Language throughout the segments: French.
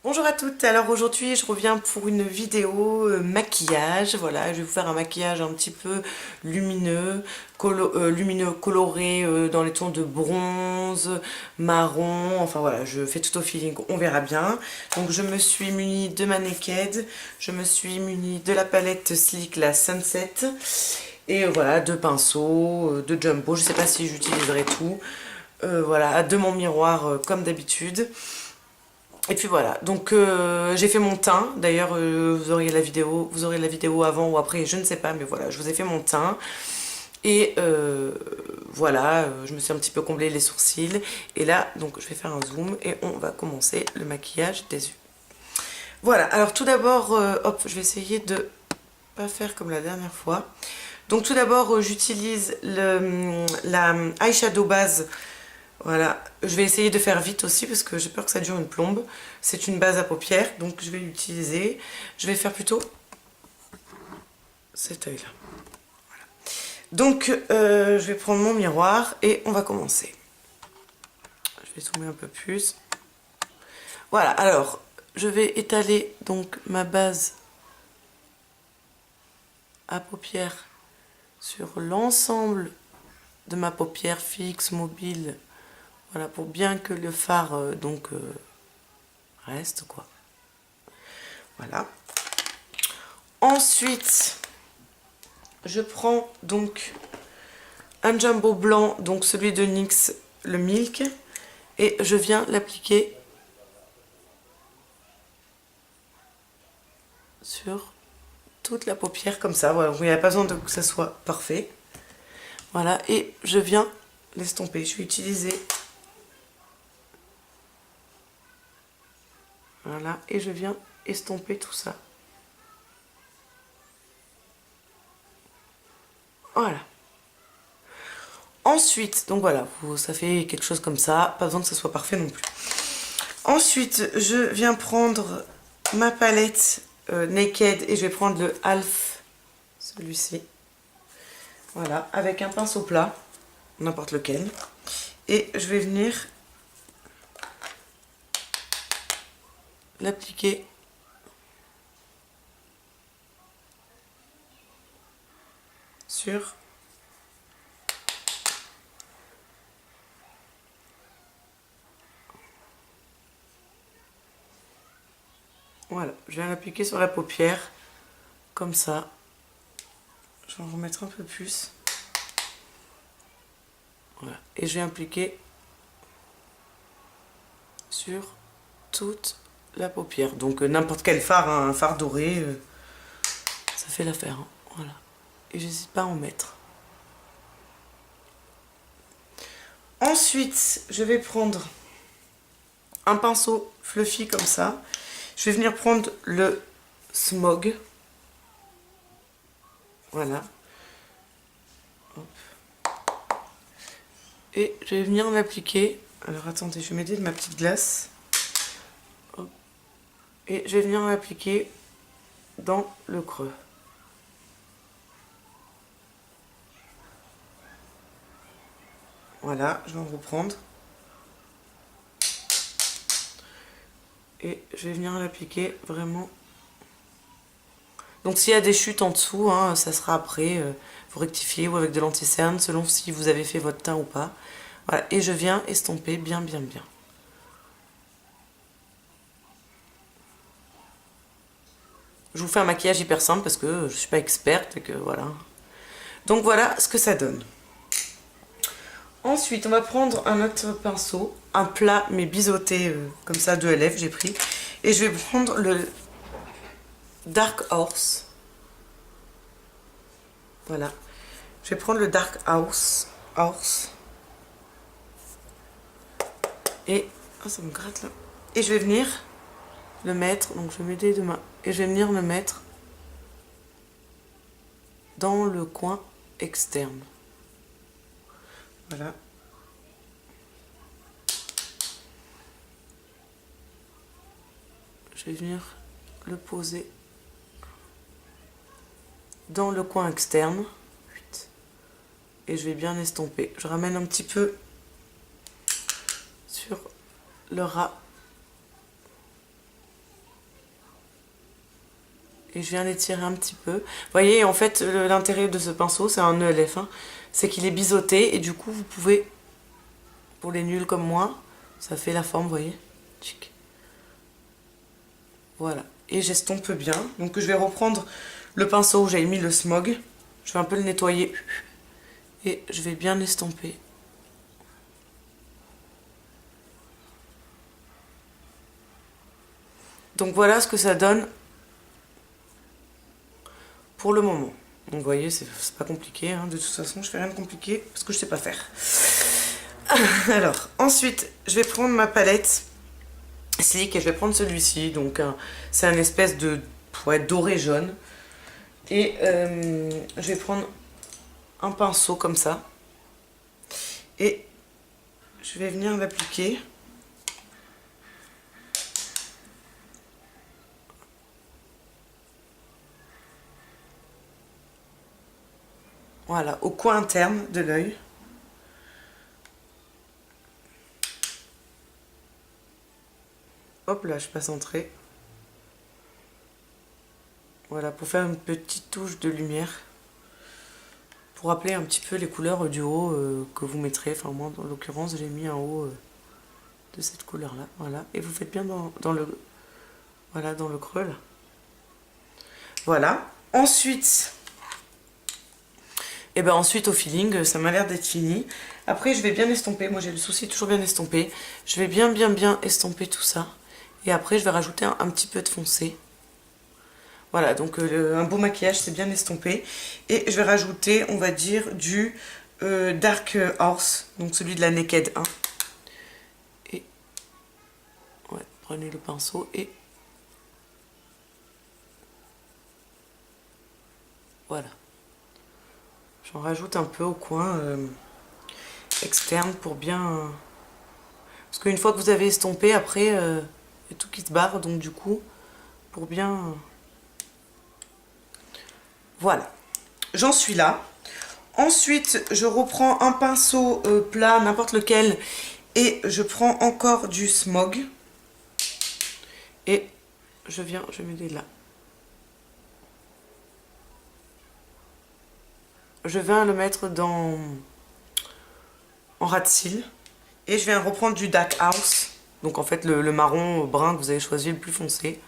Bonjour à toutes, alors aujourd'hui je reviens pour une vidéo maquillage, voilà, je vais vous faire un maquillage un petit peu lumineux, lumineux coloré dans les tons de bronze, marron, enfin voilà, je fais tout au feeling, on verra bien. Donc je me suis munie de ma Naked, je me suis munie de la palette Sleek, la Sunset, et voilà, de pinceaux, de Jumbo, je sais pas si j'utiliserai tout, voilà, de mon miroir comme d'habitude. Et puis voilà, donc j'ai fait mon teint, d'ailleurs vous aurez la vidéo avant ou après, je ne sais pas, mais voilà, je vous ai fait mon teint. Et voilà, je me suis un petit peu comblé les sourcils. Et là, donc je vais faire un zoom et on va commencer le maquillage des yeux. Voilà, alors tout d'abord, hop, je vais essayer de pas faire comme la dernière fois. Donc tout d'abord, j'utilise la eyeshadow base. Voilà, je vais essayer de faire vite aussi parce que j'ai peur que ça dure une plombe. C'est une base à paupières, donc je vais l'utiliser. Je vais faire plutôt cet œil-là. Voilà. Donc, je vais prendre mon miroir et on va commencer. Je vais zoomer un peu plus. Voilà, alors, je vais étaler donc ma base à paupières sur l'ensemble de ma paupière fixe, mobile. Voilà, pour bien que le fard reste, quoi. Voilà. Ensuite, je prends donc un jumbo blanc, donc celui de NYX, le Milk, et je viens l'appliquer sur toute la paupière comme ça. Voilà, il n'y a pas besoin de que ça soit parfait. Voilà, et je viens l'estomper. Je vais utiliser, voilà, et je viens estomper tout ça. Voilà. Ensuite, donc voilà, ça fait quelque chose comme ça, pas besoin que ça soit parfait non plus. Ensuite, je viens prendre ma palette Naked et je vais prendre le Half, celui-ci. Voilà, avec un pinceau plat, n'importe lequel. Et je vais venir l'appliquer sur voilà, je viens l'appliquer sur la paupière comme ça. Je vais en remettre un peu plus. Voilà, et je vais appliquer sur toute la paupière. Donc n'importe quel fard, hein, un fard doré, ça fait l'affaire. Hein. Voilà, et j'hésite pas à en mettre. Ensuite, je vais prendre un pinceau fluffy comme ça. Je vais venir prendre le Smog. Voilà. Hop. Et je vais venir l'appliquer. Alors attendez, je vais m'aider de ma petite glace. Hop. Et je vais venir l'appliquer dans le creux. Voilà, je vais en reprendre. Et je vais venir l'appliquer vraiment. Donc s'il y a des chutes en dessous, hein, ça sera après. Vous rectifiez ou avec de l'anti-cerne, selon si vous avez fait votre teint ou pas. Voilà, et je viens estomper bien, bien, bien. Je vous fais un maquillage hyper simple parce que je suis pas experte et que voilà. Donc voilà ce que ça donne. Ensuite, on va prendre un autre pinceau, un plat mais biseauté comme ça de LF, j'ai pris. Et je vais prendre le Dark Horse. Voilà. Je vais prendre le Dark Horse. Et... oh, ça me gratte là. Et je vais venir le mettre, donc je vais m'aider de main. Et je vais venir le mettre dans le coin externe. Voilà. Je vais venir le poser dans le coin externe. Et je vais bien estomper. Je ramène un petit peu sur le ras. et je viens l'étirer un petit peu. Vous voyez, en fait, l'intérêt de ce pinceau, c'est un ELF, hein, c'est qu'il est biseauté et du coup, vous pouvez, pour les nuls comme moi, ça fait la forme, vous voyez. Tchic. Voilà, et j'estompe bien. Donc je vais reprendre le pinceau où j'avais mis le smog. Je vais un peu le nettoyer et je vais bien l'estomper. Donc voilà ce que ça donne pour le moment. Donc vous voyez, c'est pas compliqué, hein. De toute façon je fais rien de compliqué parce que je sais pas faire. Alors ensuite je vais prendre ma palette slick et je vais prendre celui-ci. Donc c'est un espèce de doré jaune. Et je vais prendre un pinceau comme ça. Et je vais venir l'appliquer. Voilà, au coin interne de l'œil. Hop là, je suis pas centrée. Voilà, pour faire une petite touche de lumière. Pour rappeler un petit peu les couleurs du haut que vous mettrez. Enfin moi, dans l'occurrence, j'ai mis un haut de cette couleur-là. Voilà, et vous faites bien dans le creux là. Voilà. Ensuite... Et ben ensuite au feeling, ça m'a l'air d'être fini. Après je vais bien estomper, moi j'ai le souci de toujours bien estomper. Je vais bien estomper tout ça. Et après je vais rajouter un petit peu de foncé. Voilà, donc un beau maquillage, c'est bien estompé. Et je vais rajouter, on va dire, du Dark Horse, donc celui de la Naked 1. Et ouais, prenez le pinceau et voilà. J'en rajoute un peu au coin externe pour bien... Parce qu'une fois que vous avez estompé, après, il y a tout qui se barre. Donc du coup, pour bien... Voilà. J'en suis là. Ensuite, je reprends un pinceau plat, n'importe lequel. Et je prends encore du smog. Et je mets là. Je viens le mettre en ras de cils. Et je viens reprendre du Dark House. Donc en fait le marron brun que vous avez choisi le plus foncé.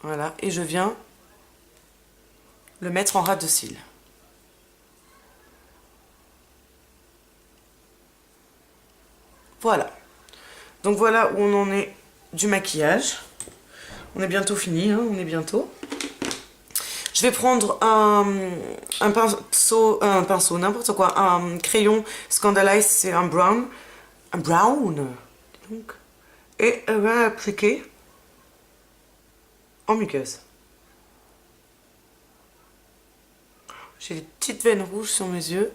Voilà. Et je viens le mettre en ras de cils. Voilà. Donc voilà où on en est du maquillage. On est bientôt fini, hein, on est bientôt. Je vais prendre un pinceau, n'importe quoi, un crayon Scandalize, c'est un brown. Un brown donc. Et je vais appliquer en muqueuse. J'ai des petites veines rouges sur mes yeux.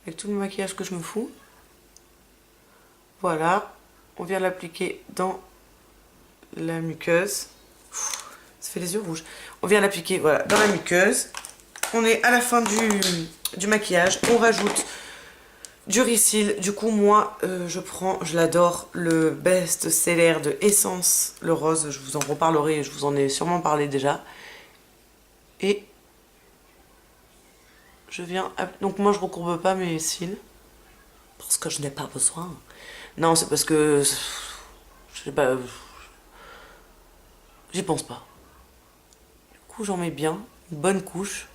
Avec tout le maquillage que je me fous. Voilà. On vient l'appliquer dans la muqueuse. Ça fait les yeux rouges. On vient l'appliquer voilà, dans la muqueuse. On est à la fin du maquillage. On rajoute du Reseal. Du coup, moi, je l'adore, le best-seller de Essence, le rose. Je vous en reparlerai, je vous en ai sûrement parlé déjà. Et je viens... Donc moi, je recourbe pas mes cils. Parce que je n'ai pas besoin. Non, c'est parce que... Je sais pas... J'y pense pas. J'en mets bien, une bonne couche.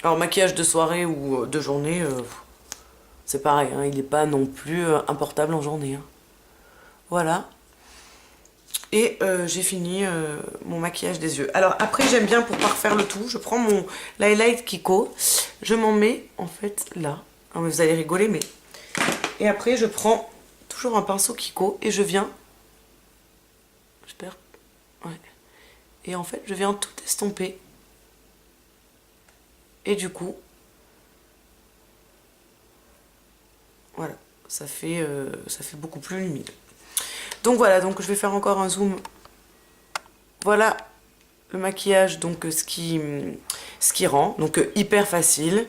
Alors maquillage de soirée ou de journée, c'est pareil, hein, il n'est pas non plus importable en journée. Hein. Voilà. Et j'ai fini mon maquillage des yeux. Alors après j'aime bien pour parfaire le tout, je prends mon highlight Kiko, je m'en mets en fait là. Alors, vous allez rigoler mais... Et après je prends toujours un pinceau Kiko et je viens... J'espère... Ouais. Et en fait, je viens tout estomper. Et du coup, voilà, ça fait beaucoup plus lumineux. Donc voilà, donc je vais faire encore un zoom. Voilà le maquillage, donc ce qui rend. Donc hyper facile.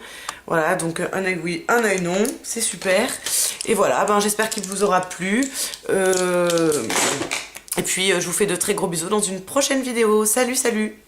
Voilà, donc un œil oui, un œil non, c'est super. Et voilà, ben, j'espère qu'il vous aura plu. Et puis je vous fais de très gros bisous dans une prochaine vidéo. Salut, salut!